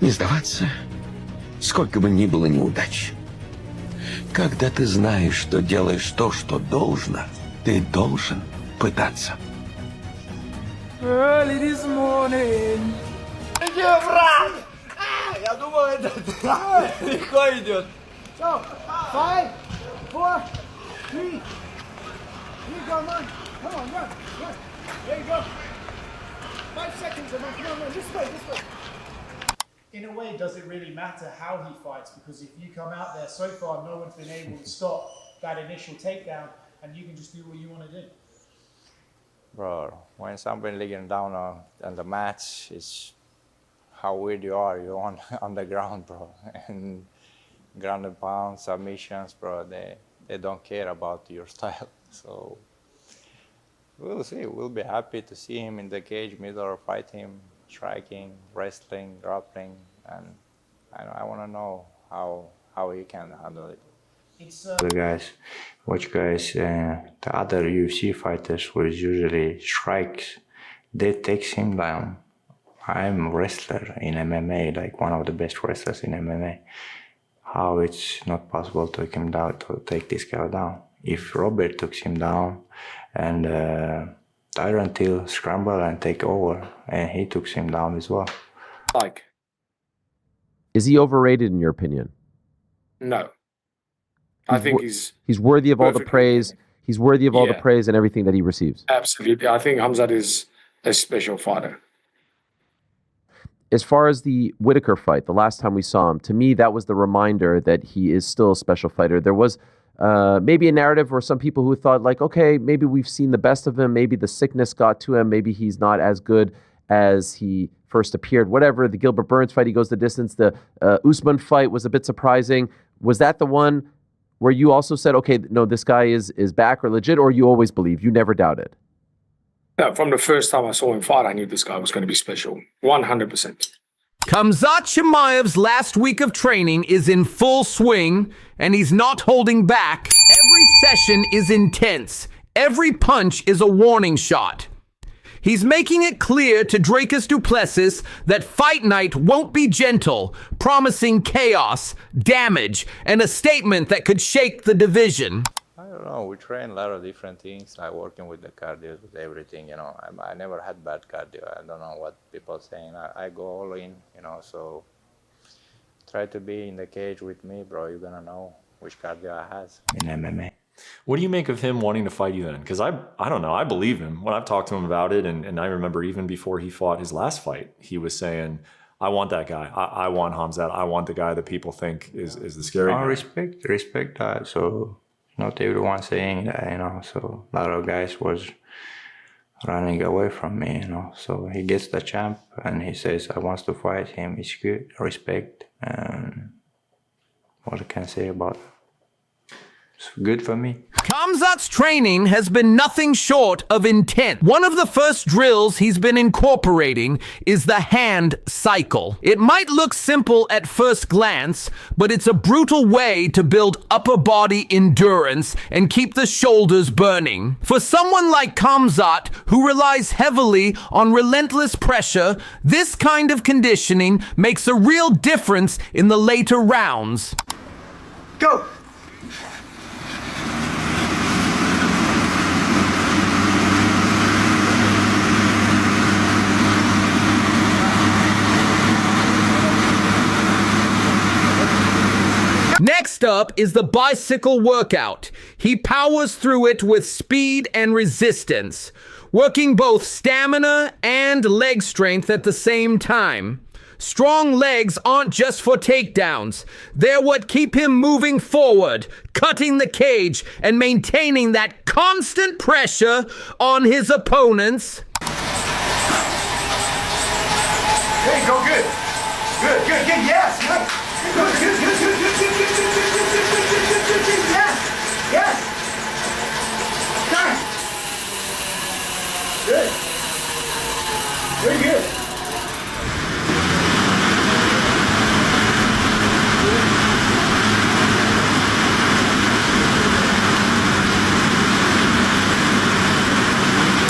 Не сдаваться, сколько бы ни было неудач. Когда ты знаешь, что делаешь то, что должно, ты должен пытаться. Early this morning. Идет, брат! Я думал, это легко идет. So, 5, 4, 3. Here you go, man. Come on, run, run. There you go. 5 seconds, man. Come on, man. This way, this way. In a way, does it really matter how he fights? Because if you come out there, so far, no one's been able to stop that initial takedown, and you can just do what you want to do. Bro, when somebody laying down on the match, it's how weird you are. You're on the ground, bro. And ground and pound, submissions, bro, they don't care about your style. So we'll see. We'll be happy to see him in the cage, middle, or fight him, striking, wrestling, grappling. And I want to know how he can handle it. The guys, the other UFC fighters who usually strikes, they takes him down. I'm a wrestler in MMA, like one of the best wrestlers in MMA. How it's not possible to take him down, to take this guy down? If Robert took him down and Tyron Till scramble and take over, and he took him down as well. Like, Is he overrated in your opinion? no. I think he's worthy of all the perfectly praise. He's worthy of all the Yeah. praise and everything that he receives. absolutely. I think Khamzat is a special fighter. As far as the Whitaker fight, the last time we saw him, to me, that was the reminder that he is still a special fighter. There was maybe a narrative or some people who thought like, okay, maybe we've seen the best of him. Maybe the sickness got to him. Maybe he's not as good as he first appeared. Whatever. The Gilbert Burns fight, he goes the distance. The Usman fight was a bit surprising. Was that the one where you also said, okay, no, this guy is back or legit, or you always believed? You never doubted? No, from the first time I saw him fight, I knew this guy was going to be special. 100%. Khamzat Chimaev's last week of training is in full swing, and he's not holding back. Every session is intense. Every punch is a warning shot. He's making it clear to Dricus Duplessis that fight night won't be gentle, promising chaos, damage, and a statement that could shake the division. I don't know. We train a lot of different things, like working with the cardio, with everything. You know, I never had bad cardio. I don't know what people are saying. I go all in. You know, so try to be in the cage with me, bro. You're gonna know which cardio I has In MMA. What do you make of him wanting to fight you then? Because I don't know. I believe him when I've talked to him about it. And I remember even before he fought his last fight, he was saying, I want that guy. I want Khamzat. I want the guy that people think is the scary guy. Respect that. So not everyone saying that, you know. So a lot of guys was running away from me, you know. So he gets the champ and he says, I want to fight him. It's good. Respect. And what I can say about it. It's good for me. Khamzat's training has been nothing short of intense. One of the first drills he's been incorporating is the hand cycle. It might look simple at first glance, but it's a brutal way to build upper body endurance and keep the shoulders burning. For someone like Khamzat, who relies heavily on relentless pressure, this kind of conditioning makes a real difference in the later rounds. Go! Next up is the bicycle workout. He powers through it with speed and resistance, working both stamina and leg strength at the same time. Strong legs aren't just for takedowns. They're what keep him moving forward, cutting the cage, and maintaining that constant pressure on his opponents. Hey, go good. Good, good, good, yes. Good, good, good, good, good, good, good, good, good, good, good, good, good, yes, yes. Done. Good. Very good.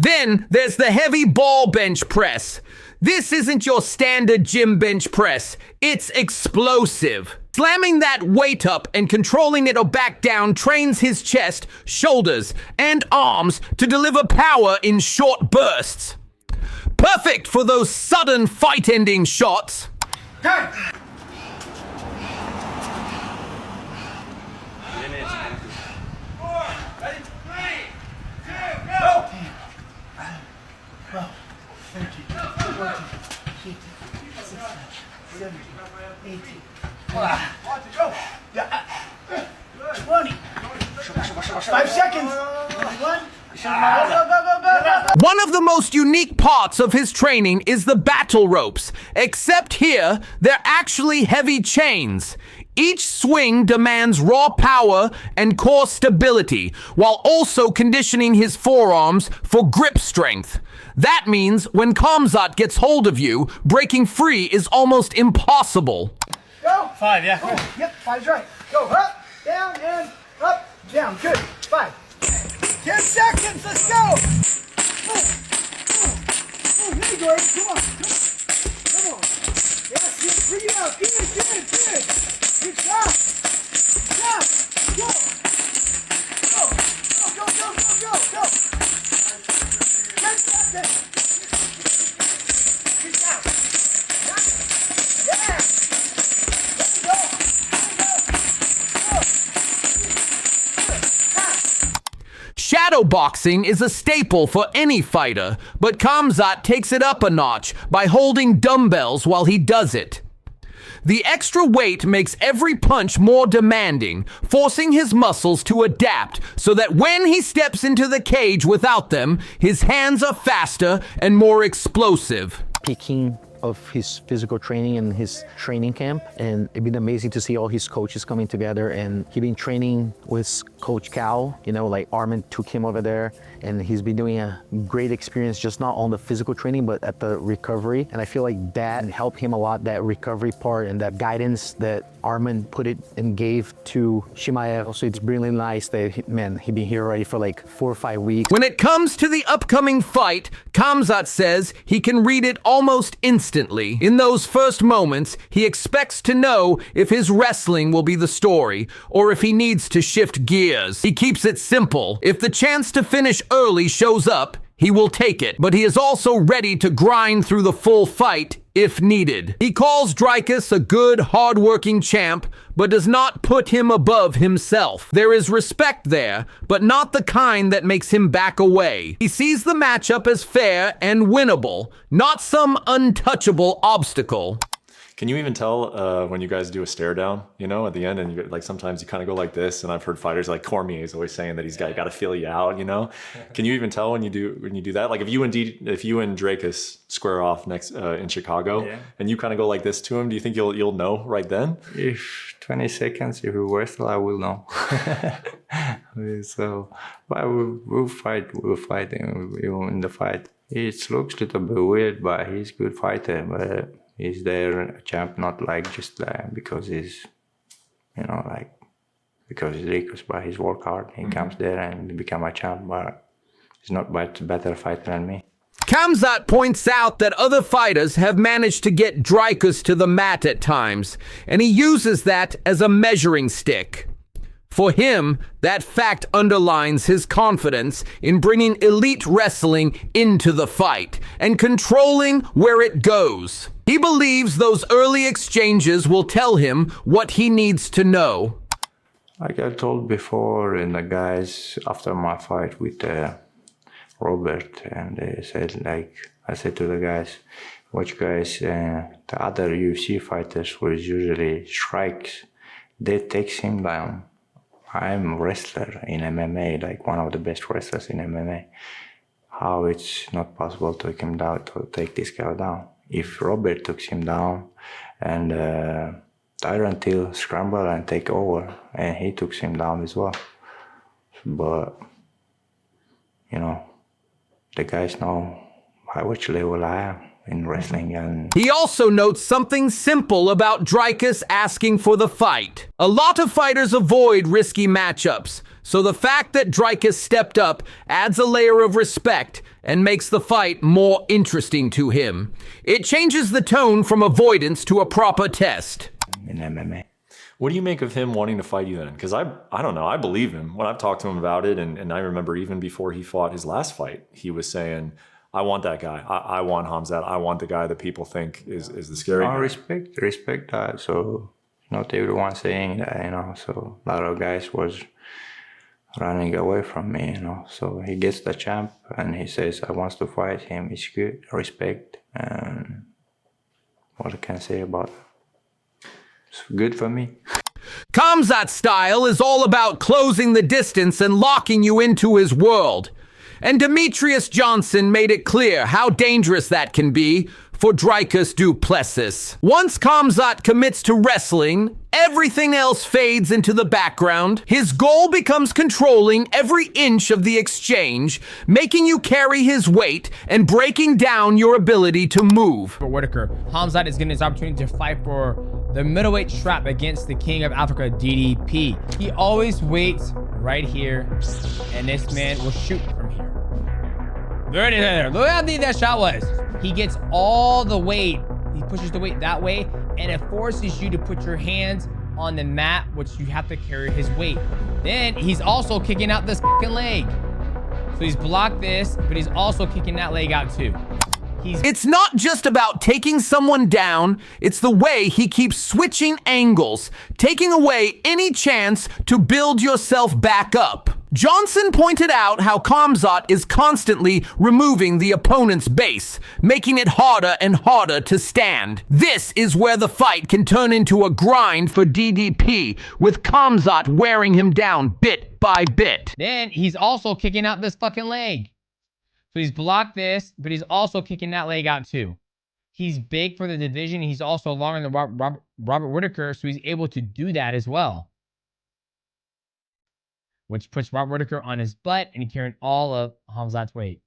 Then there's the heavy ball bench press. This isn't your standard gym bench press. It's explosive. Slamming that weight up and controlling it or back down trains his chest, shoulders, and arms to deliver power in short bursts. Perfect for those sudden fight-ending shots. Time. One of the most unique parts of his training is the battle ropes, except here, they're actually heavy chains. Each swing demands raw power and core stability, while also conditioning his forearms for grip strength. That means when Khamzat gets hold of you, breaking free is almost impossible. Go. 5, yeah. Oh, yep, 5's right. Go up, down, and up, down. Good. 5. 10 seconds. Let's go. Oh, here you go. Come on. Come on. Yes, yes. Bring it out. Good. Good job. Go. Go. 10 seconds. Good job. Yeah. Shadow boxing is a staple for any fighter, but Khamzat takes it up a notch by holding dumbbells while he does it. The extra weight makes every punch more demanding, forcing his muscles to adapt so that when he steps into the cage without them, his hands are faster and more explosive. Peaking of his physical training and his training camp, and it's been amazing to see all his coaches coming together. And he's been training with Coach Cal, like Armin took him over there, and he's been doing a great experience just not on the physical training but at the recovery. And I feel like that helped him a lot, that recovery part and that guidance that Armin put it and gave to Chimaev. Also, it's really nice that he's been here already for like 4 or 5 weeks. When it comes to the upcoming fight, Khamzat says he can read it almost instantly. In those first moments, he expects to know if his wrestling will be the story or if he needs to shift gears. He keeps it simple. If the chance to finish early shows up, he will take it, but he is also ready to grind through the full fight if needed. He calls Dricus a good, hard-working champ, but does not put him above himself. There is respect there, but not the kind that makes him back away. He sees the matchup as fair and winnable, not some untouchable obstacle. Can you even tell when you guys do a stare down, at the end, and you, like sometimes you kind of go like this, and I've heard fighters like Cormier is always saying that he's got to feel you out, Can you even tell when you do that? Like if you and Dricus square off next in Chicago, and you kind of go like this to him, do you think you'll know right then? If 20 seconds, if we wrestle, I will know. So, but we'll fight in the fight. It looks a little bit weird, but he's a good fighter, but he's there champ, not like just because he's, because he's Dricus, but he's work hard. He comes there and become a champ, but he's not better fighter than me. Khamzat points out that other fighters have managed to get Dricus to the mat at times, and he uses that as a measuring stick. For him, that fact underlines his confidence in bringing elite wrestling into the fight and controlling where it goes. He believes those early exchanges will tell him what he needs to know. Like I told before, and the guys after my fight with Robert, and they said, I said to the guys, watch guys, the other UFC fighters was usually strikes, they takes him down. I'm a wrestler in MMA, like one of the best wrestlers in MMA. How it's not possible to take this guy down? If Robert took him down and Tyron Till scramble and take over, and he took him down as well. But, the guys know at which level I am in wrestling. And he also notes something simple about Dricus asking for the fight. A lot of fighters avoid risky matchups, So the fact that Dricus stepped up adds a layer of respect and makes the fight more interesting to him. It changes the tone from avoidance to a proper test. In MMA. What do you make of him wanting to fight you then? Because I don't know, I believe him. When I've talked to him about it, and I remember even before he fought his last fight, he was saying, I want that guy. I want Khamzat. I want the guy that people think is the scary guy. Respect that. So not everyone saying that, you know. So a lot of guys was running away from me, you know. So he gets the champ and he says I want to fight him. It's good. Respect. And what I can say about it. It's good for me. Khamzat's style is all about closing the distance and locking you into his world. And Demetrius Johnson made it clear how dangerous that can be for Dricus du Plessis. Once Khamzat commits to wrestling, everything else fades into the background. His goal becomes controlling every inch of the exchange, making you carry his weight and breaking down your ability to move. For Whitaker, Khamzat is getting his opportunity to fight for the middleweight strap against the King of Africa, DDP. He always waits right here, and this man will shoot from here. There it is, there. Look how deep that shot was. He gets all the weight. He pushes the weight that way, and it forces you to put your hands on the mat, which you have to carry his weight. Then he's also kicking out this fucking leg. So he's blocked this, but he's also kicking that leg out too. It's not just about taking someone down, it's the way he keeps switching angles, taking away any chance to build yourself back up. Johnson pointed out how Khamzat is constantly removing the opponent's base, making it harder and harder to stand. This is where the fight can turn into a grind for DDP, with Khamzat wearing him down bit by bit. Then he's also kicking out this fucking leg. So he's blocked this, but he's also kicking that leg out too. He's big for the division. He's also longer than Robert Whitaker, so he's able to do that as well. Which puts Robert Whitaker on his butt, and he's carrying all of Khamzat's weight.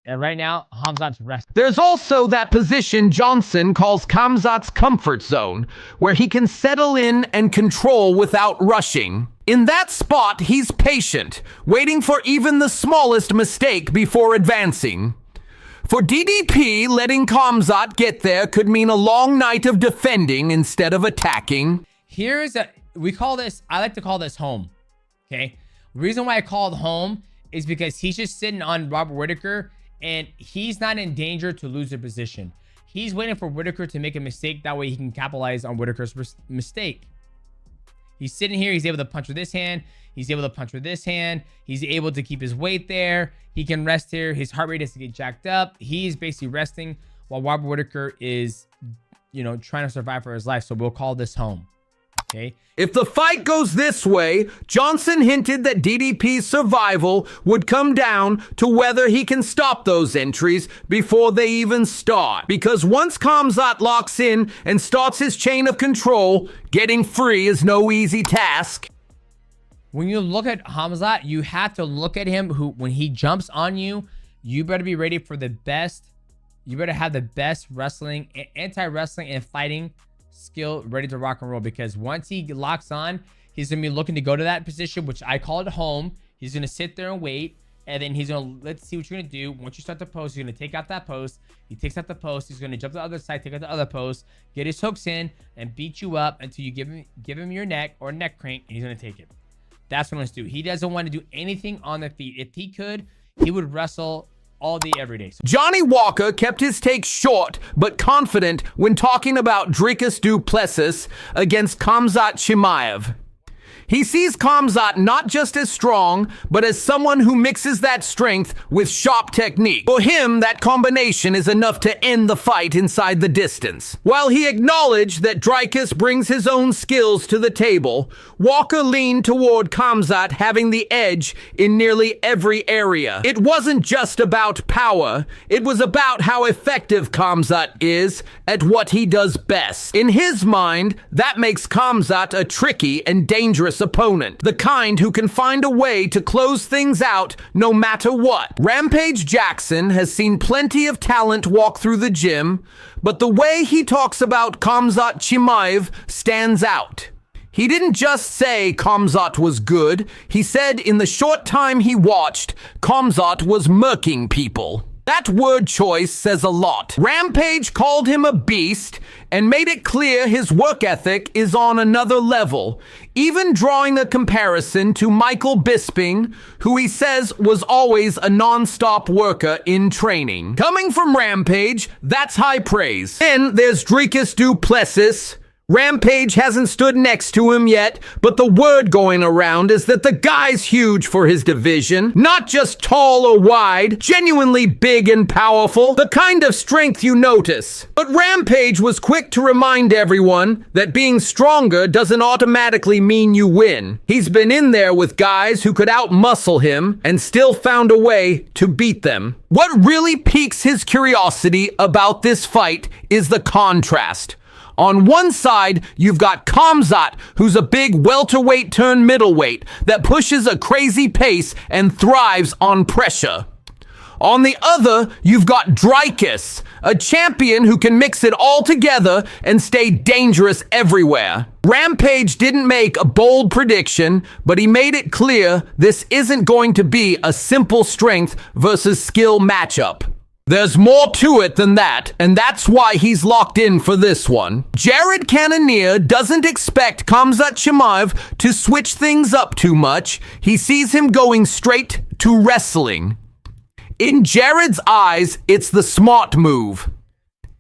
And right now, Khamzat's resting. There's also that position Johnson calls Khamzat's comfort zone, where he can settle in and control without rushing. In that spot, he's patient, waiting for even the smallest mistake before advancing. For DDP, letting Khamzat get there could mean a long night of defending instead of attacking. We call this, I like to call this home, okay? The reason why I call it home is because he's just sitting on Robert Whitaker, and he's not in danger to lose a position. He's waiting for Whitaker to make a mistake. That way he can capitalize on Whitaker's mistake. He's sitting here. He's able to punch with this hand. He's able to punch with this hand. He's able to keep his weight there. He can rest here. His heart rate has to get jacked up. He's basically resting while Robert Whitaker is, you know, trying to survive for his life. So we'll call this home. Okay. If the fight goes this way, Johnson hinted that DDP's survival would come down to whether he can stop those entries before they even start. Because once Khamzat locks in and starts his chain of control, getting free is no easy task. When you look at Khamzat, you have to look at him when he jumps on you, you better be ready for the best. You better have the best wrestling, anti-wrestling and fighting skill ready to rock and roll, because once he locks on, he's gonna be looking to go to that position, which I call it home. He's gonna sit there and wait, and then he's gonna, let's see what you're gonna do. Once you start the post, he's gonna take out that post. He takes out the post. He's gonna jump to the other side, take out the other post, get his hooks in, and beat you up until you give him your neck or neck crank, and he's gonna take it. That's what he wants to do. He doesn't want to do anything on the feet. If he could, he would wrestle all day, every day. Johnny Walker kept his take short but confident when talking about Dricus du Plessis against Khamzat Chimaev. He sees Khamzat not just as strong, but as someone who mixes that strength with sharp technique. For him, that combination is enough to end the fight inside the distance. While he acknowledged that Dricus brings his own skills to the table, Walker leaned toward Khamzat having the edge in nearly every area. It wasn't just about power, it was about how effective Khamzat is at what he does best. In his mind, that makes Khamzat a tricky and dangerous opponent. The kind who can find a way to close things out no matter what. Rampage Jackson has seen plenty of talent walk through the gym, but the way he talks about Khamzat Chimaev stands out. He didn't just say Khamzat was good, he said in the short time he watched, Khamzat was murking people. That word choice says a lot. Rampage called him a beast and made it clear his work ethic is on another level, even drawing a comparison to Michael Bisping, who he says was always a non-stop worker in training. Coming from Rampage, that's high praise. Then there's Dricus Duplessis. Rampage hasn't stood next to him yet, but the word going around is that the guy's huge for his division. Not just tall or wide, genuinely big and powerful, the kind of strength you notice. But Rampage was quick to remind everyone that being stronger doesn't automatically mean you win. He's been in there with guys who could outmuscle him and still found a way to beat them. What really piques his curiosity about this fight is the contrast. On one side, you've got Khamzat, who's a big welterweight turned middleweight that pushes a crazy pace and thrives on pressure. On the other, you've got Dricus, a champion who can mix it all together and stay dangerous everywhere. Rampage didn't make a bold prediction, but he made it clear this isn't going to be a simple strength versus skill matchup. There's more to it than that, and that's why he's locked in for this one. Jared Cannonier doesn't expect Khamzat Chimaev to switch things up too much. He sees him going straight to wrestling. In Jared's eyes, it's the smart move.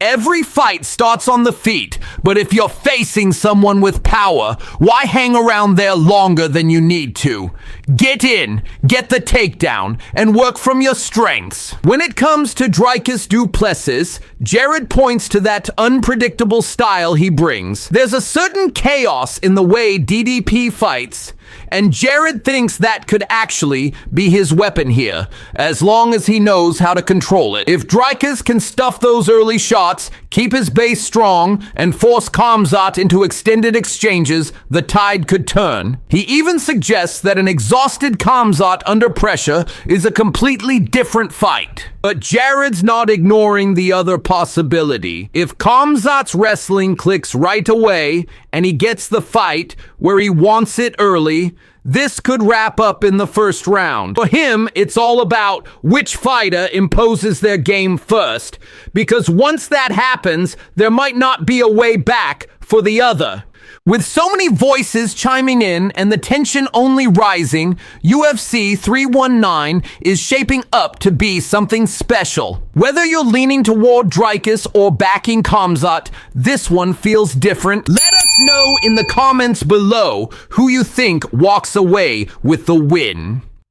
Every fight starts on the feet, but if you're facing someone with power, why hang around there longer than you need to? Get in, get the takedown, and work from your strengths. When it comes to Dricus Duplessis, Jared points to that unpredictable style he brings. There's a certain chaos in the way DDP fights, and Jared thinks that could actually be his weapon here, as long as he knows how to control it. If Dricus can stuff those early shots, keep his base strong, and force Khamzat into extended exchanges, the tide could turn. He even suggests that an exhausted Khamzat under pressure is a completely different fight. But Jared's not ignoring the other possibility. If Khamzat's wrestling clicks right away, and he gets the fight where he wants it early, this could wrap up in the first round. For him, it's all about which fighter imposes their game first, because once that happens, there might not be a way back for the other. With so many voices chiming in and the tension only rising, UFC 319 is shaping up to be something special. Whether you're leaning toward Dricus or backing Khamzat, this one feels different. Let us know in the comments below who you think walks away with the win.